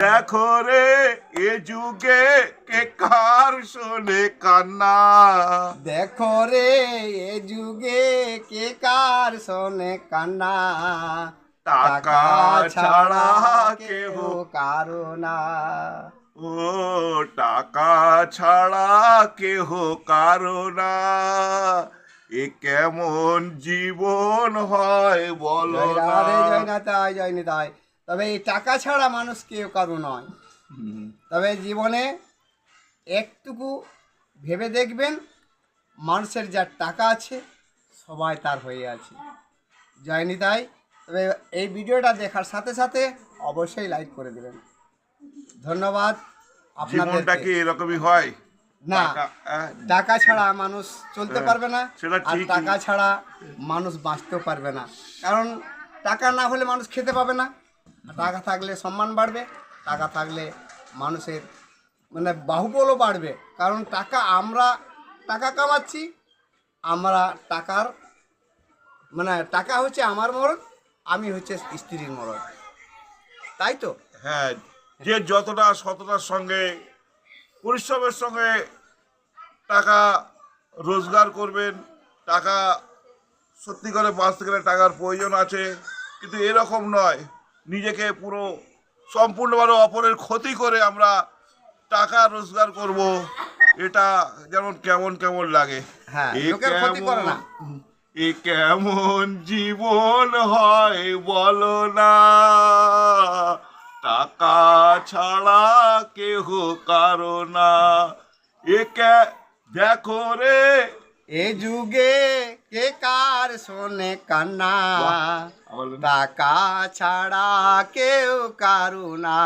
দেখো রে এ যুগে কে কার শোনে কান্না, দেখো রে এ যুগে কে কার শোনে কান্না, টাকা ছাড়া কেহ কেহ, কারো না। ও টাকা ছাড়া কেহ কারো না, এ কেমন জীবন হয় বলো জয় না। রাধে, জয় না তাই, জয় নি তাই। তবে এই টাকা ছাড়া মানুষ কেউ কারো নয়। তবে জীবনে একটুকু ভেবে দেখবেন, মানুষের যার টাকা আছে সবাই তার হয়ে আছে। জয় নি তাই। তবে এই ভিডিওটা দেখার সাথে সাথে অবশ্যই লাইক করে দেবেন। ধন্যবাদ জীবনটা আপনাদেরকে। কি এরকমই হয়? না, টাকা, টাকা ছাড়া মানুষ চলতে পারবে না, সেটা আর ঠিকই। টাকা ছাড়া মানুষ বাঁচতেও পারবে না। কারণ টাকা না হলে মানুষ খেতে পাবে না। টাকা থাকলে সম্মান বাড়বে, টাকা থাকলে মানুষের মানে বাহুবলও বাড়বে। কারণ আমরা টাকা কামাচ্ছি, আমরা টাকার মানে টাকা হচ্ছে আমার মরদ, আমি হচ্ছে স্ত্রীর মরদ, তাই তো। হ্যাঁ, যে যতটা সততার সঙ্গে পরিশ্রমের সঙ্গে টাকা রোজগার করবেন, টাকা সত্যি করে বাঁচতে গেলে টাকার প্রয়োজন আছে, কিন্তু এরকম নয় নিজেকে পুরো সম্পূর্ণভাবে অপরের ক্ষতি করে আমরা টাকা রোজগার করব, এটা যেমন কেমন কেমন লাগে। হ্যাঁ, এ লোকের ক্ষতি করে না। এ কেমন জীবন হয় বলো না, টাকা ছাড়া কেহ কারো না, দেখো রে। এ যুগে কে কার শোনে কান্না, বাহ, বলেন। টাকা ছাড়া কেউ কারু না।